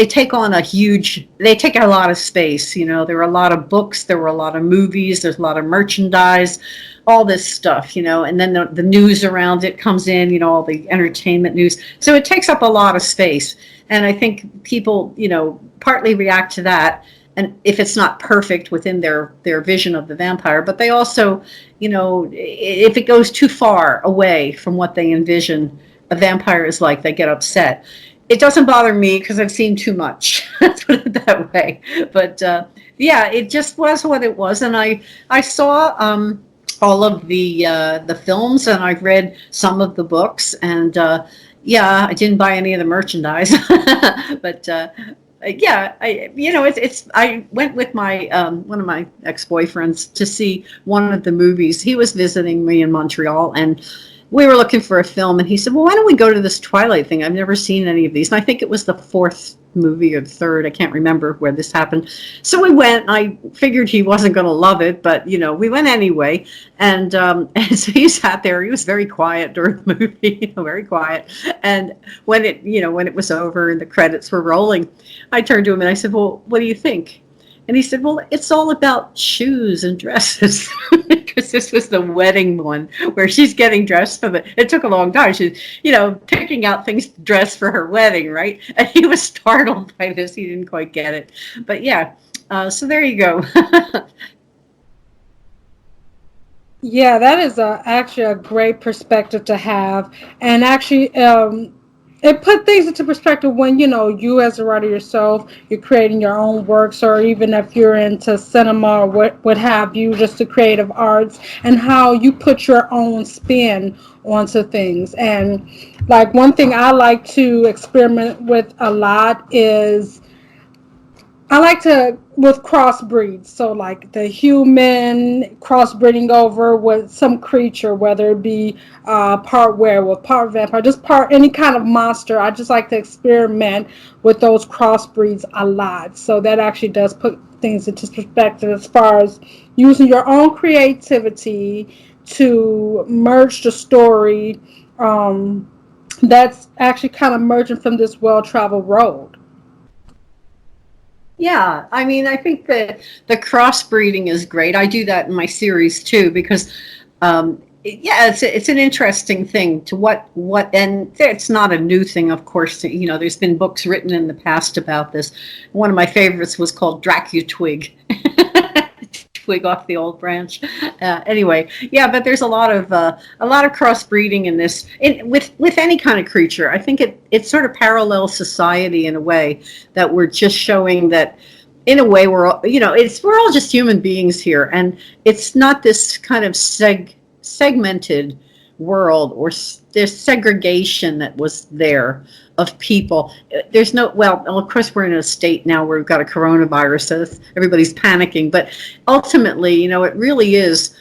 take on they take a lot of space. You know, there are a lot of books, there were a lot of movies, there's a lot of merchandise, all this stuff, you know, and then the news around it comes in, you know, all the entertainment news. So it takes up a lot of space. And I think people, you know, partly react to that. And if it's not perfect within their vision of the vampire, but they also, you know, if it goes too far away from what they envision a vampire is like, they get upset. It doesn't bother me because I've seen too much. Let's put it that way. But yeah, it just was what it was, and I saw all of the films, and I've read some of the books, and yeah, I didn't buy any of the merchandise, but. Yeah, I went with my one of my ex-boyfriends to see one of the movies. He was visiting me in Montreal, and we were looking for a film, and he said, well, why don't we go to this Twilight thing? I've never seen any of these. And I think it was the fourth movie or the third. I can't remember where this happened. So we went, and I figured he wasn't going to love it, but, you know, we went anyway. And, and so he sat there. He was very quiet during the movie, you know, very quiet. And when it was over and the credits were rolling, I turned to him and I said, well, what do you think? And he said, well, it's all about shoes and dresses. Because this was the wedding one where she's getting dressed for it took a long time. She's, you know, picking out things to dress for her wedding, right? And he was startled by this. He didn't quite get it. But yeah, so there you go. Yeah, that is actually a great perspective to have. And actually, it put things into perspective when, you know, you as a writer yourself, you're creating your own works, or even if you're into cinema or what have you, just the creative arts, and how you put your own spin onto things. And like one thing I like to experiment with a lot is I like to with crossbreeds. So like the human crossbreeding over with some creature, whether it be part werewolf, part vampire, just part any kind of monster. I just like to experiment with those crossbreeds a lot. So that actually does put things into perspective as far as using your own creativity to merge the story. That's actually kind of merging from this well-traveled road. Yeah, I mean, I think that the crossbreeding is great. I do that in my series too because, yeah, it's an interesting thing to and it's not a new thing, of course. You know, there's been books written in the past about this. One of my favorites was called Twig. Twig off the old branch. Anyway, yeah, but there's a lot of crossbreeding in this, with any kind of creature. I think it sort of parallels society in a way that we're just showing that, in a way, we're all just human beings here, and it's not this kind of segmented world or there's segregation that was there of people. There's no, well, of course we're in a state now where we've got a coronavirus, so everybody's panicking, but ultimately, you know, it really is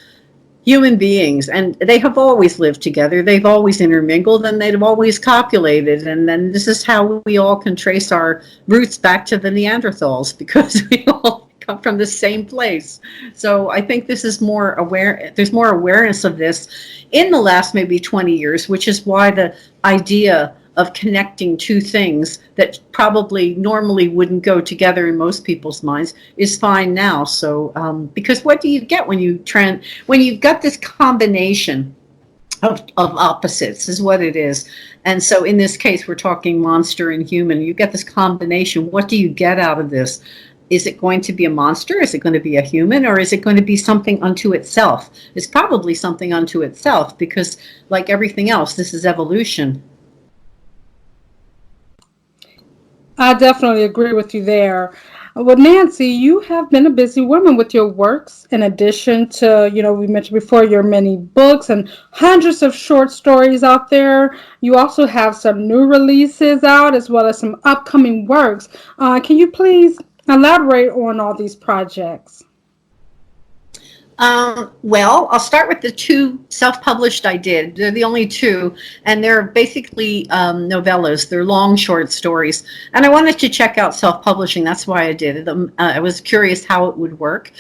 human beings, and they have always lived together, they've always intermingled, and they've always copulated, and then this is how we all can trace our roots back to the Neanderthals, because we all come from the same place. So I think this is more aware, there's more awareness of this in the last maybe 20 years, which is why the idea of connecting two things that probably normally wouldn't go together in most people's minds is fine now. So because what do you get when you've got this combination of opposites is what it is. And so in this case, we're talking monster and human. You get this combination. What do you get out of this? Is it going to be a monster? Is it going to be a human? Or is it going to be something unto itself? It's probably something unto itself because, like everything else, this is evolution. I definitely agree with you there. Well, Nancy, you have been a busy woman with your works, in addition to, we mentioned before, your many books and hundreds of short stories out there. You also have some new releases out, as well as some upcoming works. Can you please elaborate on all these projects? Well, I'll start with the two self-published I did. They're the only two, and they're basically novellas. They're long short stories. And I wanted to check out self-publishing. That's why I did it. I was curious how it would work.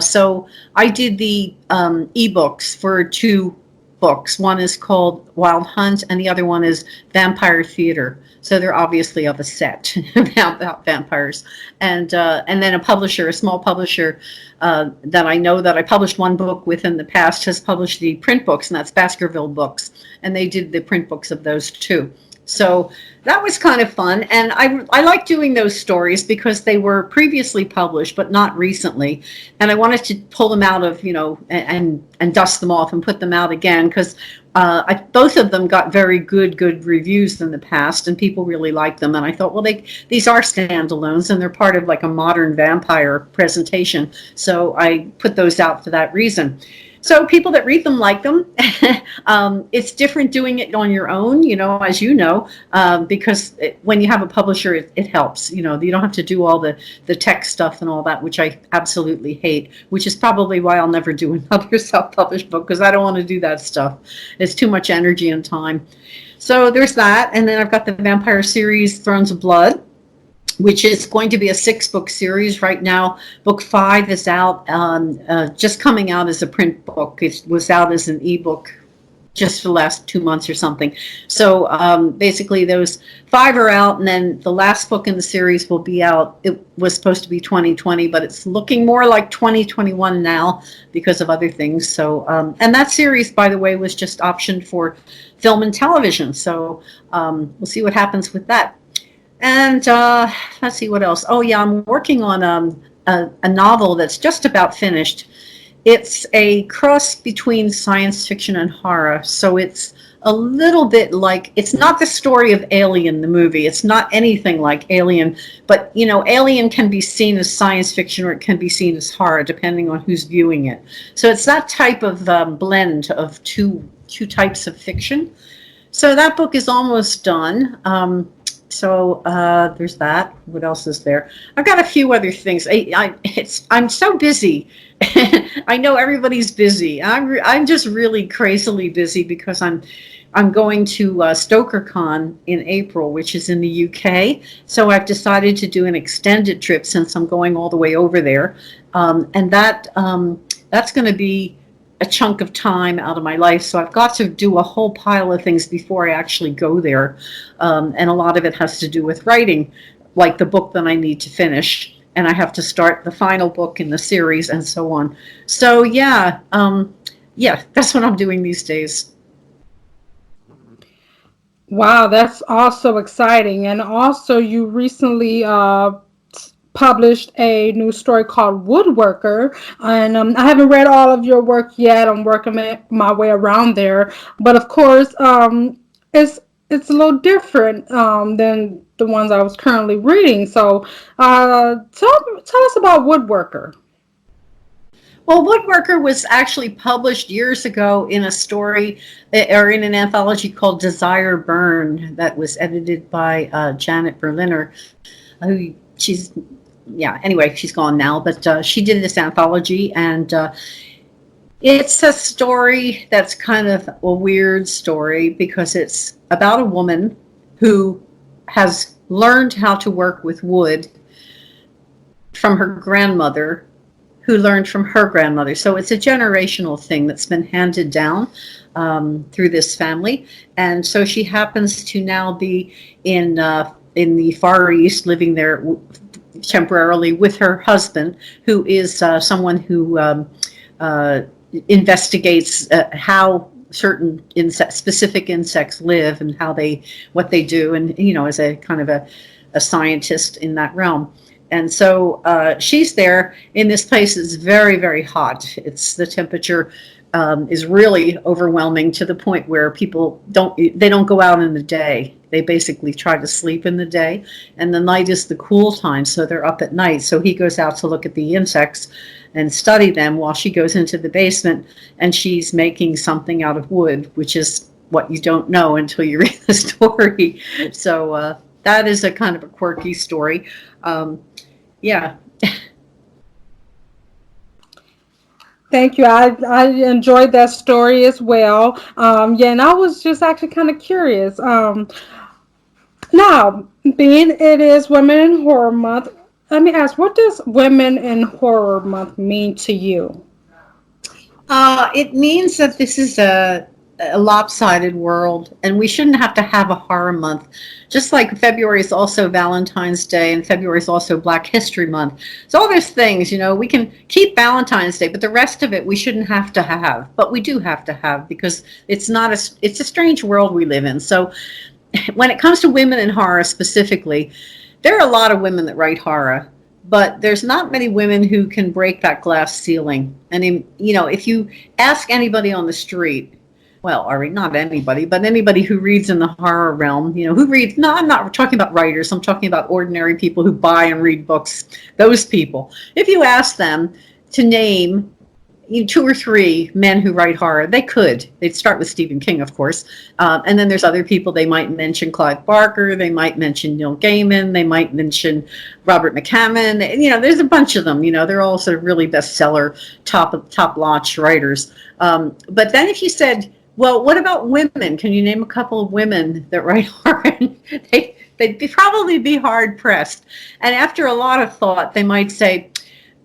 So I did the ebooks for two books. One is called Wild Hunt, and the other one is Vampire Theater. So they're obviously of a set about vampires. And then a small publisher that I know that I published one book with in the past has published the print books, and that's Baskerville Books. And they did the print books of those too. So that was kind of fun. And I like doing those stories because they were previously published, but not recently. And I wanted to pull them out of, and dust them off and put them out again because both of them got very good reviews in the past, and people really liked them. And I thought, well, these are standalones, and they're part of like a modern vampire presentation. So I put those out for that reason. So people that read them like them. It's different doing it on your own, as you know, because when you have a publisher, it helps. You don't have to do all the tech stuff and all that, which I absolutely hate, which is probably why I'll never do another self-published book, because I don't want to do that stuff. It's too much energy and time. So there's that. And then I've got the vampire series, Thrones of Blood, which is going to be a 6-book series right now. Book 5 is out, just coming out as a print book. It was out as an ebook just for the last 2 months or something. So basically those 5 are out, and then the last book in the series will be out. It was supposed to be 2020, but it's looking more like 2021 now because of other things. So, and that series, by the way, was just optioned for film and television. So we'll see what happens with that. And let's see what else. Oh, yeah, I'm working on a novel that's just about finished. It's a cross between science fiction and horror. So it's a little bit like, it's not the story of Alien, the movie. It's not anything like Alien. But, Alien can be seen as science fiction or it can be seen as horror, depending on who's viewing it. So it's that type of blend of two types of fiction. So that book is almost done. So there's that. What else is there? I've got a few other things. I'm so busy. I know everybody's busy. I'm just really crazily busy because I'm going to Stoker Con in April, which is in the UK. So I've decided to do an extended trip since I'm going all the way over there, and that's going to be a chunk of time out of my life. So I've got to do a whole pile of things before I actually go there. And a lot of it has to do with writing, like the book that I need to finish. And I have to start the final book in the series and so on. So yeah, that's what I'm doing these days. Wow, that's also exciting. And also you recently published a new story called Woodworker, and I haven't read all of your work yet. I'm working my way around there, but of course, it's a little different than the ones I was currently reading. So, tell us about Woodworker. Well, Woodworker was actually published years ago in a story or in an anthology called Desire Burn that was edited by Janet Berliner, who she's gone now, but she did this anthology, and it's a story that's kind of a weird story because it's about a woman who has learned how to work with wood from her grandmother, who learned from her grandmother. So it's a generational thing that's been handed down. through this family. And so she happens to now be in the Far East, living there temporarily with her husband, who is someone who investigates how certain specific insects live and what they do, and as a kind of a scientist in that realm. And so she's there in this place. It's very, very hot. The temperature is really overwhelming, to the point where people don't go out in the day. They basically try to sleep in the day, and the night is the cool time, so they're up at night. So he goes out to look at the insects and study them, while she goes into the basement and she's making something out of wood, which is what you don't know until you read the story. So that is a kind of a quirky story. Yeah. Thank you. I enjoyed that story as well. Yeah, and I was just actually kind of curious. Now, being it is Women in Horror Month, let me ask, what does Women in Horror Month mean to you? It means that this is a lopsided world, and we shouldn't have to have a horror month. Just like February is also Valentine's Day, and February is also Black History Month. So all those things, we can keep Valentine's Day, but the rest of it we shouldn't have to have. But we do have to have, because it's a strange world we live in. So when it comes to women in horror specifically, there are a lot of women that write horror, but there's not many women who can break that glass ceiling. And if you ask anybody on the street, well, or not anybody, but anybody who reads in the horror realm, who reads, no, I'm not talking about writers, I'm talking about ordinary people who buy and read books, those people. If you ask them to name 2 or 3 men who write horror, they'd start with Stephen King, of course, and then there's other people. They might mention Clive Barker, they might mention Neil Gaiman, they might mention Robert McCammon. There's a bunch of them. They're all sort of really bestseller, top-notch writers. But then if you said, well, what about women? Can you name a couple of women that write horror? They'd probably be hard pressed. And after a lot of thought, they might say,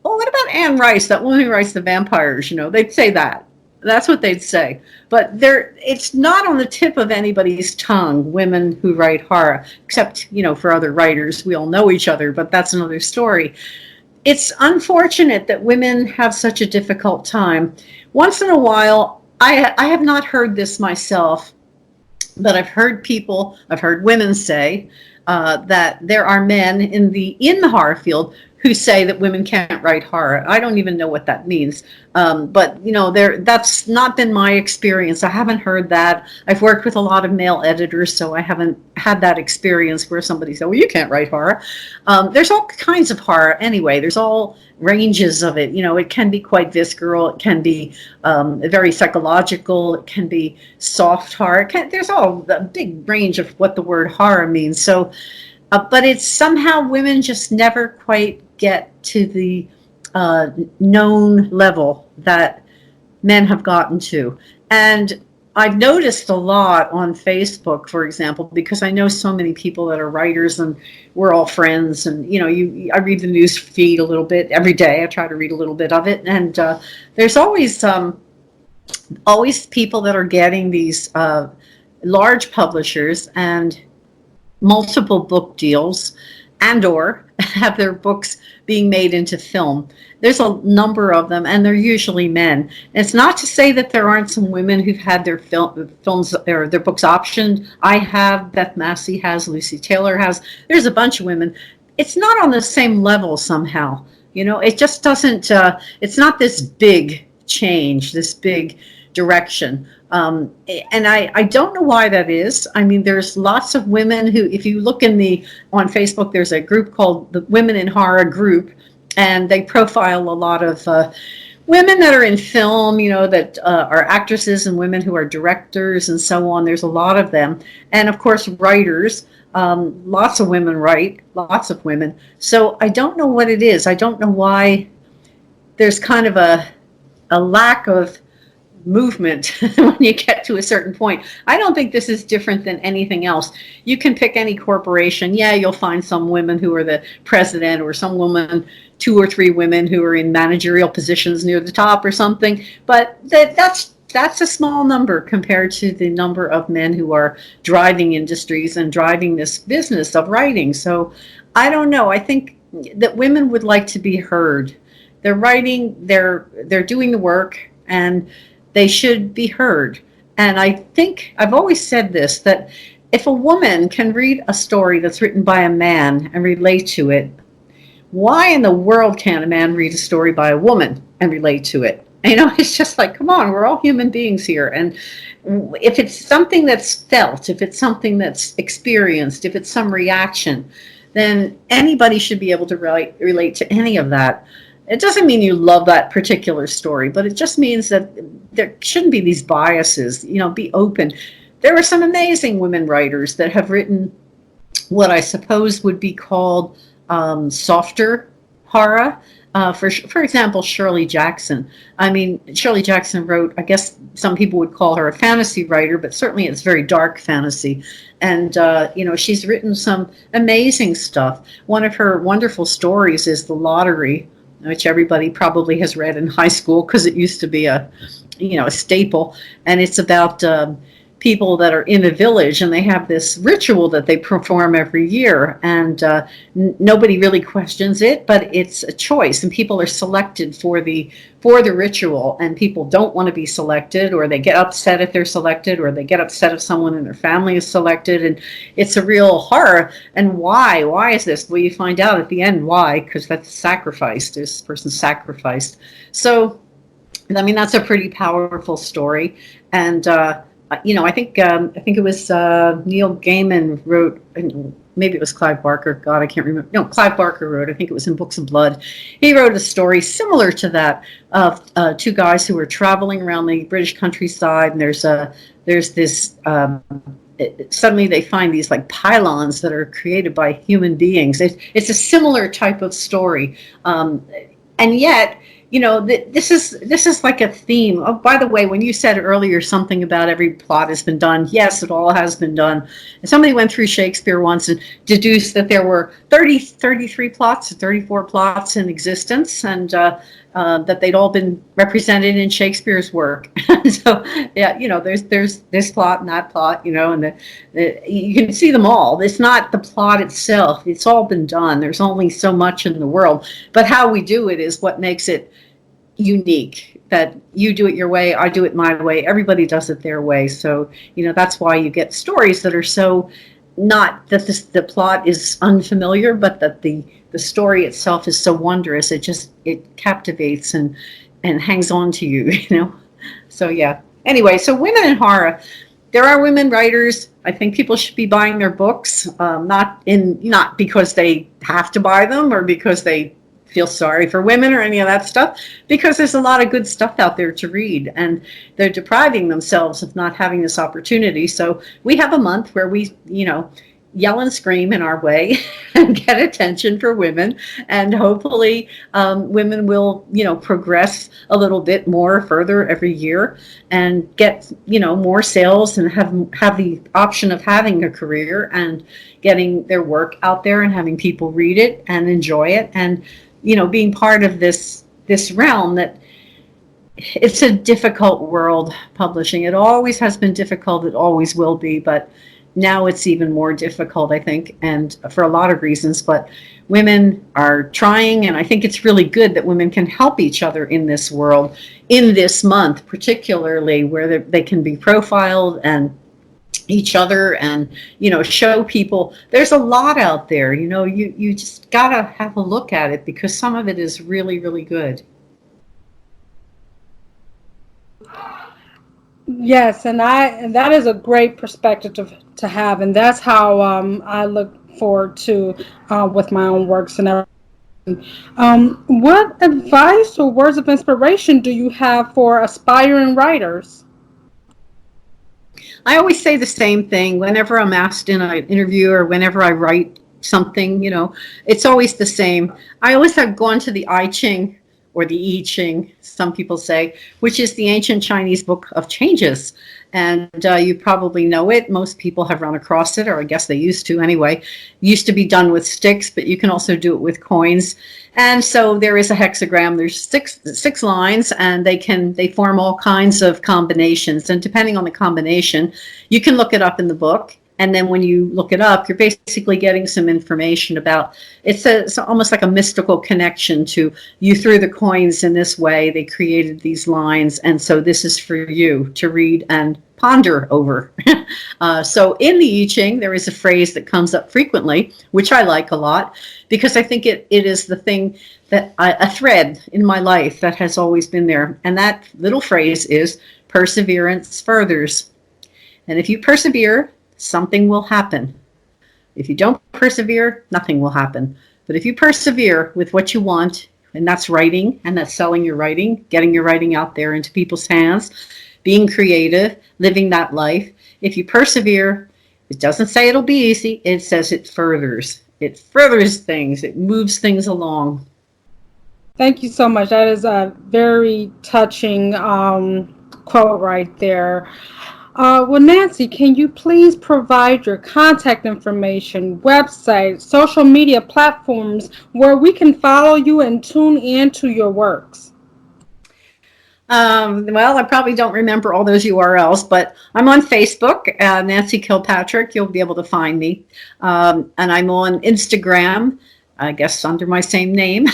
well, what about Anne Rice, that woman who writes the vampires? They'd say that. That's what they'd say. But it's not on the tip of anybody's tongue, women who write horror, except, for other writers. We all know each other, but that's another story. It's unfortunate that women have such a difficult time. Once in a while, I have not heard this myself, but I've heard women say that there are men in the horror field who say that women can't write horror. I don't even know what that means. But that's not been my experience. I haven't heard that. I've worked with a lot of male editors, so I haven't had that experience where somebody said, well, you can't write horror. There's all kinds of horror anyway. There's all ranges of it. It can be quite visceral. It can be very psychological. It can be soft horror. There's all a big range of what the word horror means. So, but it's somehow women just never quite get to the known level that men have gotten to. And I've noticed a lot on Facebook, for example, because I know so many people that are writers, and we're all friends. And I read the news feed a little bit every day. I try to read a little bit of it, and there's always people that are getting these large publishers and multiple book deals, and/or have their books being made into film. There's a number of them, and they're usually men. It's not to say that there aren't some women who've had their films or their books optioned. I have, Beth Massey has, Lucy Taylor has. There's a bunch of women. It's not on the same level somehow. It just doesn't, it's not this big change, this big direction. And I don't know why that is. I mean, there's lots of women who, if you look on Facebook, there's a group called the Women in Horror Group, and they profile a lot of women that are in film, that are actresses, and women who are directors and so on. There's a lot of them. And of course, writers. Lots of women write, lots of women. So I don't know what it is. I don't know why there's kind of a lack of movement when you get to a certain point. I don't think this is different than anything else. You can pick any corporation. Yeah, you'll find some women who are the president, or some woman, 2 or 3 women who are in managerial positions near the top or something. But that's that's a small number compared to the number of men who are driving industries and driving this business of writing. So I don't know. I think that women would like to be heard. They're writing, they're doing the work, and they should be heard. And I think I've always said this, that if a woman can read a story that's written by a man and relate to it, why in the world can't a man read a story by a woman and relate to it? You know, it's just like, come on, we're all human beings here. And if it's something that's felt, if it's something that's experienced, if it's some reaction, then anybody should be able to relate to any of that. It doesn't mean you love that particular story, but it just means that there shouldn't be these biases. You know, be open. There are some amazing women writers that have written what I suppose would be called softer horror. For example, Shirley Jackson. I mean, Shirley Jackson wrote, I guess some people would call her a fantasy writer, but certainly it's very dark fantasy. And, you know, she's written some amazing stuff. One of her wonderful stories is The Lottery, which everybody probably has read in high school because it used to be a staple. And it's about people that are in a village, and they have this ritual that they perform every year, and nobody really questions it, but it's a choice, and people are selected for the ritual, and people don't want to be selected, or they get upset if they're selected, or they get upset if someone in their family is selected, and it's a real horror. And why is this? Well, you find out at the end why, because that's sacrificed. This person sacrificed. So I mean, that's a pretty powerful story. And I think it was Neil Gaiman wrote, maybe it was Clive Barker. God, I can't remember. No, Clive Barker wrote, I think it was in Books of Blood. He wrote a story similar to that of two guys who were traveling around the British countryside, and there's this. Suddenly they find these like pylons that are created by human beings. It's a similar type of story, and yet, you know, this is like a theme. Oh, by the way, when you said earlier something about every plot has been done, yes, it all has been done. And somebody went through Shakespeare once and deduced that there were 33 plots, 34 plots in existence, and that they'd all been represented in Shakespeare's work. So, yeah, you know, there's this plot and that plot, you know, and you can see them all. It's not the plot itself. It's all been done. There's only so much in the world. But how we do it is what makes it unique, that you do it your way, I do it my way, everybody does it their way. So, you know, that's why you get stories that are so, not that the plot is unfamiliar, but that the story itself is so wondrous. It captivates and hangs on to you, you know. So yeah. Anyway, so women in horror. There are women writers. I think people should be buying their books, not because they have to buy them or because they feel sorry for women or any of that stuff, because there's a lot of good stuff out there to read, and they're depriving themselves of not having this opportunity. So we have a month where we, you know, yell and scream in our way and get attention for women, and hopefully women will, you know, progress a little bit more further every year and get, you know, more sales and have the option of having a career and getting their work out there and having people read it and enjoy it, and, you know, being part of this realm that it's a difficult world, publishing. It always has been difficult. It always will be, but now it's even more difficult, I think, and for a lot of reasons. But women are trying, and I think it's really good that women can help each other in this world, in this month particularly, where they can be profiled and each other, and, you know, show people there's a lot out there. You know, you just gotta have a look at it, because some of it is really, really good. Yes, and that is a great perspective to have, and that's how I look forward to with my own works and everything. What advice or words of inspiration do you have for aspiring writers? I always say the same thing whenever I'm asked in an interview or whenever I write something, you know, it's always the same. I always have gone to the I Ching or the I Ching, some people say, which is the ancient Chinese book of changes. And you probably know it. Most people have run across it, or I guess they used to anyway. It used to be done with sticks, but you can also do it with coins. And so there is a hexagram. There's six lines, and they form all kinds of combinations. And depending on the combination, you can look it up in the book. And then when you look it up, you're basically getting some information about, it's almost like a mystical connection to, you threw the coins in this way, they created these lines, and so this is for you to read and ponder over. So in the I Ching, there is a phrase that comes up frequently, which I like a lot, because I think it is the thing that, a thread in my life that has always been there. And that little phrase is, perseverance furthers. And if you persevere, something will happen. If you don't persevere, nothing will happen. But if you persevere with what you want, and that's writing, and that's selling your writing, getting your writing out there into people's hands, being creative, living that life, if you persevere, it doesn't say it'll be easy, it says it furthers. It furthers things, it moves things along. Thank you so much. That is a very touching quote right there. Well, Nancy, can you please provide your contact information, website, social media platforms where we can follow you and tune in to your works? Well, I probably don't remember all those URLs, but I'm on Facebook, Nancy Kilpatrick. You'll be able to find me. And I'm on Instagram, I guess under my same name.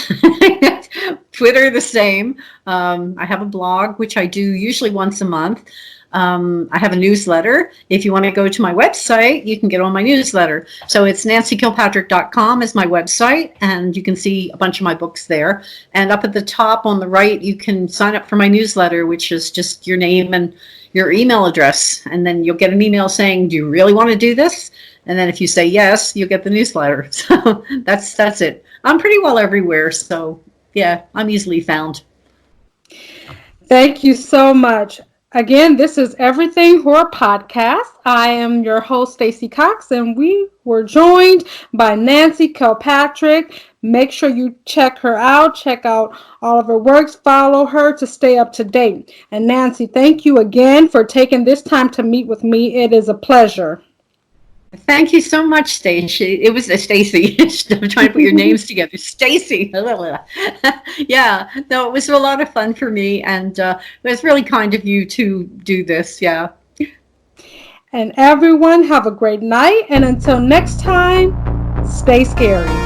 Twitter, the same. I have a blog, which I do usually once a month. I have a newsletter. If you want to go to my website, you can get on my newsletter. So it's nancykilpatrick.com is my website, and you can see a bunch of my books there. And up at the top on the right, you can sign up for my newsletter, which is just your name and your email address. And then you'll get an email saying, do you really want to do this? And then if you say yes, you'll get the newsletter. So that's it. I'm pretty well everywhere. So yeah, I'm easily found. Thank you so much. Again, this is Everything Horror Podcast. I am your host, Stacy Cox, and we were joined by Nancy Kilpatrick. Make sure you check her out, check out all of her works, follow her to stay up to date. And Nancy, thank you again for taking this time to meet with me. It is a pleasure. Thank you so much, Stacy. It was Stacy. I'm trying to put your names together. Stacy. Yeah, no, it was a lot of fun for me, and it was really kind of you to do this. Yeah. And everyone, have a great night, and until next time, stay scary.